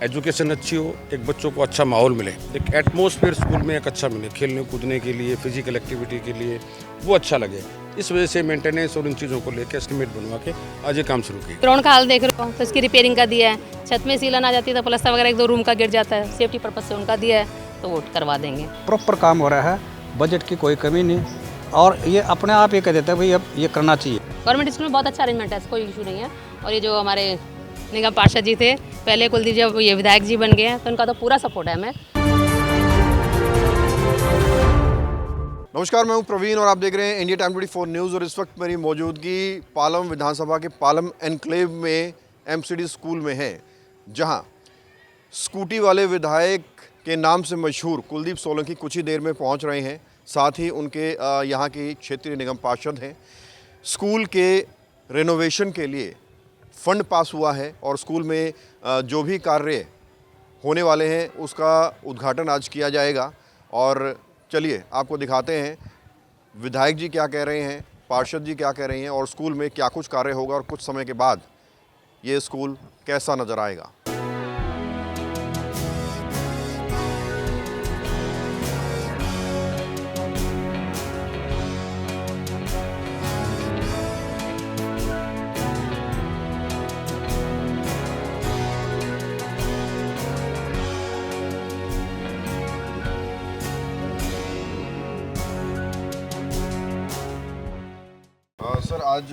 Education अच्छी हो, एक बच्चों को अच्छा माहौल मिले, एक एटमॉस्फेयर स्कूल में एक अच्छा मिले, खेलने कूदने के लिए, फिजिकल एक्टिविटी के लिए वो अच्छा लगे। इस वजह से मेंटेनेंस और इन चीज़ों को लेकर एस्टिमेट बनवा के आज ये काम शुरू किया। ग्राउंड का हाल देख रहे हो तो इसकी रिपेयरिंग का दिया है, छत में सीलन आ जाती है तो प्लास्टर वगैरह 1-2 रूम का गिर जाता है, सेफ्टी पर्पज से उनका दिया है तो वो करवा देंगे। प्रॉपर काम हो रहा है, बजट की कोई कमी नहीं और ये अपने आप ये कह देता है भाई अब ये करना चाहिए। गवर्नमेंट स्कूल में बहुत अच्छा अरेंजमेंट है, कोई इशू नहीं है। और ये जो हमारे निगम पार्षद जी थे पहले, कुलदीप जब ये विधायक जी बन गए हैं तो उनका तो पूरा सपोर्ट है हमें। नमस्कार, मैं हूं प्रवीण और आप देख रहे हैं इंडिया टाइम 24 न्यूज़। और इस वक्त मेरी मौजूदगी पालम विधानसभा के पालम एनक्लेव में एमसीडी स्कूल में है, जहां स्कूटी वाले विधायक के नाम से मशहूर कुलदीप सोलंकी कुछ ही देर में पहुंच रहे हैं। साथ ही उनके यहां के क्षेत्रीय निगम पार्षद हैं। स्कूल के रेनोवेशन के लिए फ़ंड पास हुआ है और स्कूल में जो भी कार्य होने वाले हैं उसका उद्घाटन आज किया जाएगा। और चलिए आपको दिखाते हैं विधायक जी क्या कह रहे हैं, पार्षद जी क्या कह रहे हैं और स्कूल में क्या कुछ कार्य होगा और कुछ समय के बाद ये स्कूल कैसा नज़र आएगा। सर, आज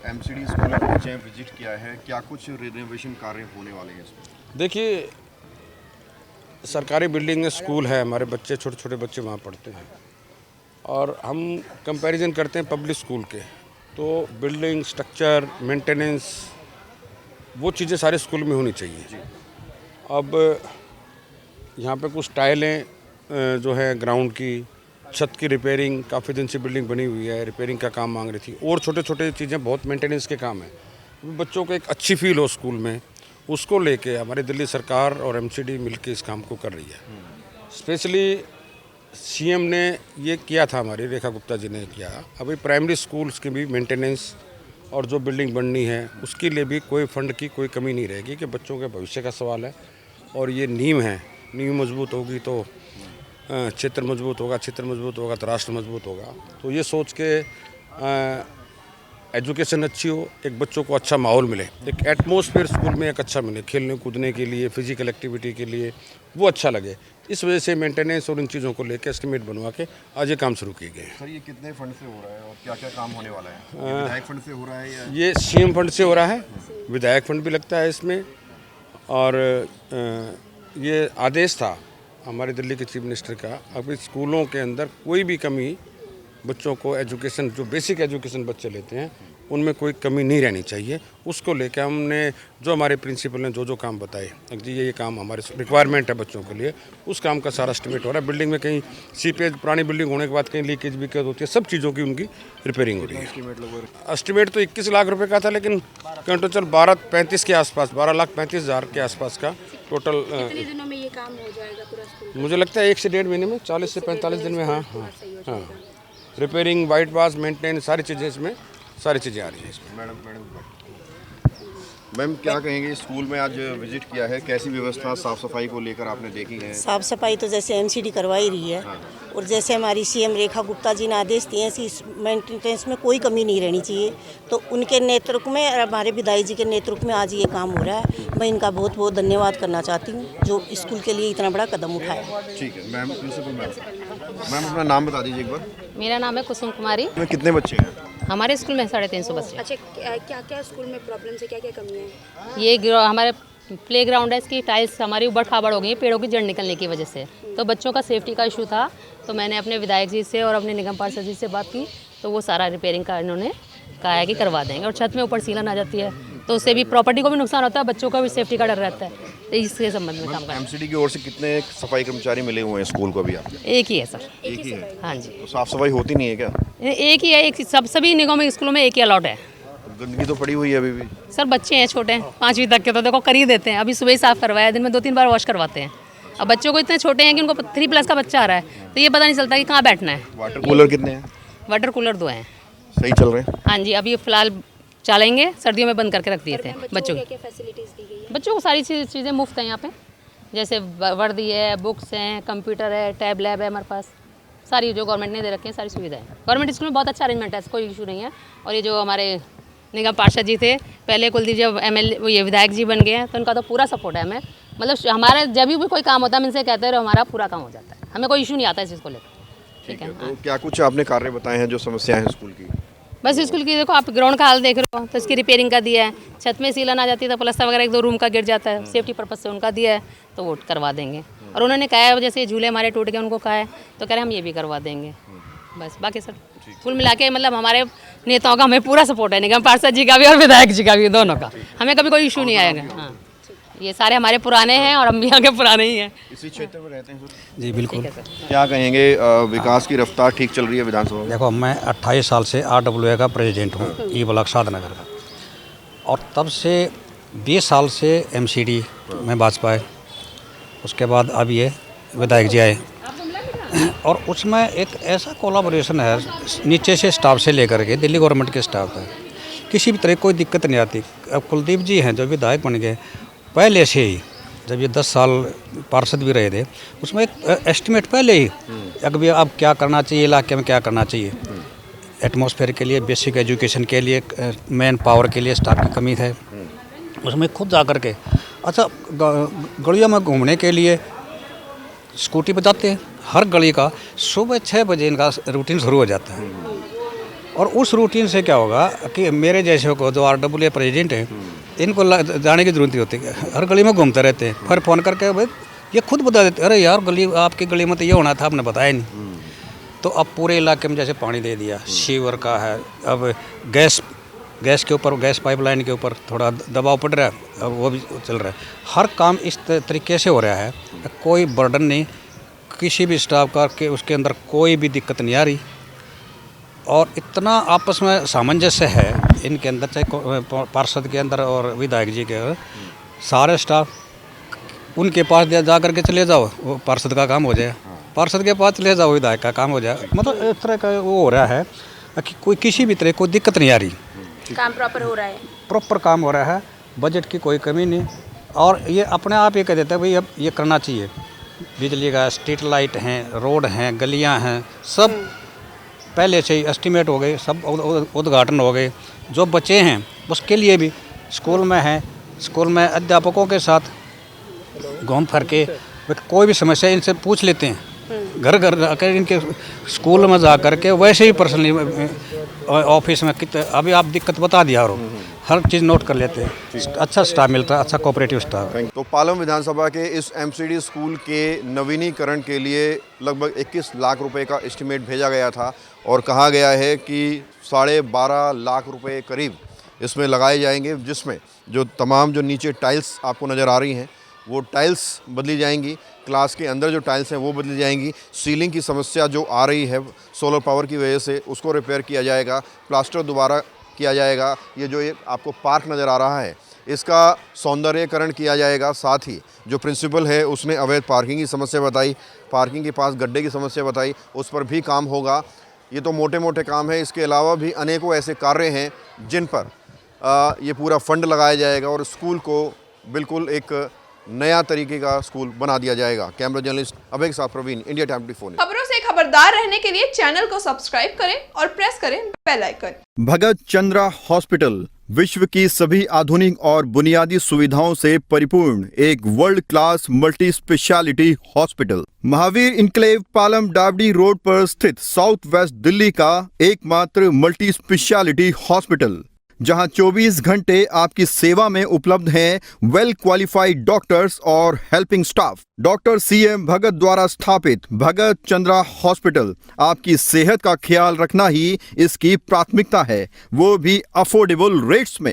एमसीडी स्कूल में पहुंचे हैं, विजिट किया है, क्या कुछ रिनोवेशन कार्य होने वाले हैं इसमें? देखिए, सरकारी बिल्डिंग में स्कूल है, हमारे बच्चे छोटे छोटे बच्चे वहाँ पढ़ते हैं और हम कंपैरिजन करते हैं पब्लिक स्कूल के, तो बिल्डिंग स्ट्रक्चर मेंटेनेंस वो चीज़ें सारे स्कूल में होनी चाहिए। अब यहाँ पे कुछ टाइलें जो है ग्राउंड की, छत की रिपेयरिंग, काफ़ी दिन से बिल्डिंग बनी हुई है, रिपेयरिंग का काम मांग रही थी और छोटे छोटे चीज़ें बहुत मेंटेनेंस के काम है। बच्चों को एक अच्छी फील हो स्कूल में, उसको लेके हमारी दिल्ली सरकार और एमसीडी मिलके इस काम को कर रही है। स्पेशली सीएम ने ये किया था, हमारी रेखा गुप्ता जी ने किया। अभी प्राइमरी स्कूल्स की भी मेंटेनेंस और जो बिल्डिंग बननी है उसके लिए भी कोई फंड की कोई कमी नहीं रहेगी कि बच्चों के भविष्य का सवाल है और ये नींव है, नींव मजबूत होगी तो क्षेत्र मजबूत होगा, क्षेत्र मजबूत होगा तो राष्ट्र मजबूत होगा। तो ये सोच के एजुकेशन अच्छी हो, एक बच्चों को अच्छा माहौल मिले, एक एटमॉस्फेयर स्कूल में एक अच्छा मिले, खेलने कूदने के लिए, फिजिकल एक्टिविटी के लिए वो अच्छा लगे। इस वजह से मेंटेनेंस और इन चीज़ों को लेकर एस्टिमेट बनवा के आज ये काम शुरू किए गए हैं। सर, ये कितने फंड से हो रहा है और क्या क्या काम होने वाला है? ये विधायक फंड से हो रहा है या ये सीएम फंड से हो रहा है, विधायक फंड भी लगता है इसमें। और ये आदेश था हमारे दिल्ली के चीफ मिनिस्टर का, अभी स्कूलों के अंदर कोई भी कमी बच्चों को एजुकेशन, जो बेसिक एजुकेशन बच्चे लेते हैं उनमें कोई कमी नहीं रहनी चाहिए। उसको लेकर हमने जो हमारे प्रिंसिपल ने जो काम बताए जी ये काम हमारे रिक्वायरमेंट है बच्चों के लिए, उस काम का सारा एस्टिमेट हो रहा है। बिल्डिंग में कहीं सीपेज, पुरानी बिल्डिंग होने के बाद कहीं लीकेज भी होती है, सब चीज़ों की उनकी रिपेयरिंग हो रही है। एस्टिमेट तो 21 लाख रुपये का था, लेकिन टोटल 12-35 के आसपास, 12,35,000 के आसपास का टोटल। कितने दिनों में ये काम हो जाएगा पूरा स्कूल? मुझे लगता है 1 से 1.5 महीने में, 40 से 45 दिन में। हाँ हाँ हाँ, रिपेयरिंग, वाइट वाश, मेंटेनेंस, सारी चीज़ें इसमें, सारी चीज़ें आ रही हैं इसमें। मैम क्या कहेंगे, स्कूल में आज विजिट किया है, कैसी व्यवस्था साफ सफाई को लेकर आपने देखी है? साफ सफाई तो जैसे एमसीडी करवा ही रही है और जैसे हमारी सीएम रेखा गुप्ता जी ने आदेश दिए हैं इस मेंटेनेंस में कोई कमी नहीं रहनी चाहिए, तो उनके नेतृत्व में और हमारे विधायक जी के नेतृत्व में आज ये काम हो रहा है। मैं इनका बहुत बहुत धन्यवाद करना चाहती हूँ जो स्कूल के लिए इतना बड़ा कदम उठाया। ठीक है मैम, प्रिंसिपल मैम अपना नाम बता दीजिए एक बार। मेरा नाम है कुसुम कुमारी। कितने बच्चे हैं हमारे स्कूल में? 350 बच्चे। अच्छा, क्या क्या स्कूल में प्रॉब्लम्स है, क्या क्या कमियाँ हैं? ये हमारे प्ले ग्राउंड है, इसकी टाइल्स हमारी उबड़ खाबड़ हो गई है पेड़ों की जड़ निकलने की वजह से, तो बच्चों का सेफ्टी का इशू था। तो मैंने अपने विधायक जी से और अपने निगम पार्षद जी से बात की, तो वो सारा रिपेयरिंग का इन्होंने कहा है कि करवा देंगे। और छत में ऊपर सीलन आ जाती है तो उससे भी प्रॉपर्टी को भी नुकसान होता है, बच्चों का भी सेफ्टी का डर रहता है, तो इसके संबंध में काम करना। एमसीडी की ओर से कितने सफाई कर्मचारी मिले हुए हैं स्कूल को अभी आपके? एक ही है सर। एक ही है? हाँ जी, तो साफ सफाई होती नहीं है क्या? एक ही है, एक सभी निगमों स्कूलों में एक ही अलॉट है। गंदगी तो पड़ी हुई है अभी भी। सर बच्चे हैं छोटे, 5वीं तक के, तो देखो कर ही देते हैं। अभी सुबह ही साफ़ करवाया, दिन में 2-3 बार वॉश करवाते हैं। अब बच्चों को इतने छोटे हैं कि उनको 3+ का बच्चा आ रहा है, तो ये पता नहीं चलता कि कहाँ बैठना है। वाटर कूलर कितने हैं? वाटर कूलर 2 हैं। सही चल रहे हैं? हाँ जी, अभी फिलहाल चलेंगे, सर्दियों में बंद करके रख दिए थे। बच्चों क्या क्या फैसिलिटीज़ दी गई है? बच्चों को सारी चीज़ें मुफ्त हैं यहाँ पे। जैसे वर्दी है, बुक्स हैं, कंप्यूटर है, टैब लैब है हमारे पास, सारी जो गवर्नमेंट ने दे रखी हैं सारी सुविधाएं। गवर्नमेंट स्कूल में बहुत अच्छा अरेंजमेंट है, कोई इशू नहीं है। और ये जो हमारे निगम पार्षद जी थे पहले, कुलदीप जब MLA ये विधायक जी बन गए हैं, तो उनका तो पूरा सपोर्ट है हमें। मतलब हमारा जब भी कोई काम होता है हम इनसे कहते रहो, हमारा पूरा काम हो जाता है, हमें कोई इशू नहीं आता इस चीज़ को लेकर। ठीक है। तो क्या कुछ आपने कार्य बताए हैं जो समस्याएं हैं स्कूल की? बस स्कूल की देखो आप ग्राउंड का हाल देख रहे हो, तो इसकी रिपेयरिंग का दिया है। छत में सीलन आ जाती है तो प्लास्टर वगैरह 1-2 रूम का गिर जाता है, सेफ्टी पर्पज से उनका दिया है, तो वो करवा देंगे। और उन्होंने कहा है जैसे झूले हमारे टूट गए, उनको कहा है तो कह रहे हम ये भी करवा देंगे। बस बाकी सब कुल मिला के मतलब हमारे नेताओं का हमें पूरा सपोर्ट है, निगम पार्षद जी का भी और विधायक जी का भी, दोनों का। हमें कभी कोई इशू नहीं आएगा। हाँ, ये सारे हमारे पुराने हैं और हम भी यहाँ के पुराने ही हैं। इसी क्षेत्र में रहते हैं सर? जी बिल्कुल। क्या कहेंगे, विकास की रफ्तार ठीक चल रही है विधानसभा में? देखो मैं 28 साल से RWA का प्रेसिडेंट हूँ, ई ब्लॉक शादनगर का, और तब से 20 साल से MCD में भाजपा है। उसके बाद अब ये विधायक जी आए, और उसमें एक ऐसा कोलाबोरेशन है नीचे से स्टाफ से लेकर के दिल्ली गवर्नमेंट के स्टाफ तक, किसी भी तरह कोई दिक्कत नहीं आती। अब कुलदीप जी हैं जो विधायक बन गए, पहले से ही जब ये 10 साल पार्षद भी रहे थे, उसमें एक एस्टिमेट पहले ही अभी अब क्या करना चाहिए, इलाके में क्या करना चाहिए, एटमॉस्फेयर के लिए, बेसिक एजुकेशन के लिए, मैन पावर के लिए स्टाफ की कमी है, उसमें खुद जा कर के अच्छा गलियों में घूमने के लिए स्कूटी बजाते हैं। हर गली का सुबह 6 बजे इनका रूटीन शुरू हो जाता है, और उस रूटीन से क्या होगा कि मेरे जैसे को जो RWA प्रेसिडेंट हैं, इनको जाने की जरूरत नहीं होती, हर गली में घूमते रहते हैं। फिर फ़ोन करके भाई ये खुद बता देते, अरे यार गली आपकी गली में तो ये होना था, आपने बताया नहीं। तो अब पूरे इलाके में जैसे पानी दे दिया, सीवर का है, अब गैस के ऊपर, गैस पाइपलाइन के ऊपर थोड़ा दबाव पड़ रहा है, अब वो भी चल रहा है। हर काम इस तरीके से हो रहा है, कोई बर्डन नहीं किसी भी स्टाफ का, के उसके अंदर कोई भी दिक्कत नहीं आ रही, और इतना आपस में सामंजस्य है इनके अंदर, चाहे पार्षद के अंदर और विधायक जी के, सारे स्टाफ उनके पास जा करके चले जाओ, वो पार्षद का काम हो जाए, पार्षद के पास चले जाओ, विधायक का काम हो जाए। मतलब इस तरह का वो हो रहा है कि कोई किसी भी तरह कोई दिक्कत नहीं आ रही, काम प्रॉपर हो रहा है, प्रॉपर काम हो रहा है, बजट की कोई कमी नहीं। और ये अपने आप ये कह देता है भाई अब ये करना चाहिए। बिजली का, स्ट्रीट लाइट हैं, रोड हैं, गलियां हैं, सब पहले से ही एस्टीमेट हो गए, सब उद्घाटन हो गए। जो बच्चे हैं उसके लिए भी स्कूल में हैं, स्कूल में अध्यापकों के साथ घूम फिर के कोई भी समस्या इनसे पूछ लेते हैं, घर घर जाकर इनके स्कूल में जा कर के, वैसे ही पर्सनली ऑफिस में कितने अभी आप दिक्कत बता दिया, और हर चीज़ नोट कर लेते हैं। अच्छा स्टाफ मिलता है, अच्छा कोऑपरेटिव स्टाफ। तो पालम विधानसभा के इस MCD स्कूल के नवीनीकरण के लिए लगभग 21 लाख रुपए का एस्टिमेट भेजा गया था, और कहा गया है कि 12.5 लाख रुपए करीब इसमें लगाए जाएंगे, जिसमें जो तमाम जो नीचे टाइल्स आपको नज़र आ रही हैं वो टाइल्स बदली जाएंगी, क्लास के अंदर जो टाइल्स हैं वो बदली जाएंगी, सीलिंग की समस्या जो आ रही है सोलर पावर की वजह से उसको रिपेयर किया जाएगा, प्लास्टर दोबारा किया जाएगा, ये जो ये आपको पार्क नज़र आ रहा है इसका सौंदर्यकरण किया जाएगा। साथ ही जो प्रिंसिपल है उसने अवैध पार्किंग की समस्या बताई, पार्किंग के पास गड्ढे की समस्या बताई, उस पर भी काम होगा। ये तो मोटे मोटे काम है, इसके अलावा भी अनेकों ऐसे कार्य हैं जिन पर ये पूरा फंड लगाया जाएगा और स्कूल को बिल्कुल एक नया तरीके का स्कूल बना दिया जाएगा। कैमरा जर्नलिस्ट अभय के साथ प्रवीण, इंडिया टाइम 24। खबरों से खबरदार रहने के लिए चैनल को सब्सक्राइब करें और प्रेस करें बेल आइकन। भगत चंद्रा हॉस्पिटल विश्व की सभी आधुनिक और बुनियादी सुविधाओं से परिपूर्ण एक world class multi speciality hospital, Mahavir enclave Palam डावडी रोड पर स्थित साउथ वेस्ट दिल्ली का एकमात्र मल्टी स्पेशलिटी हॉस्पिटल, जहां 24 घंटे आपकी सेवा में उपलब्ध हैं वेल क्वालिफाइड डॉक्टर्स और हेल्पिंग स्टाफ। डॉक्टर CM भगत द्वारा स्थापित भगत चंद्रा हॉस्पिटल आपकी सेहत का ख्याल रखना ही इसकी प्राथमिकता है, वो भी अफोर्डेबल रेट्स में।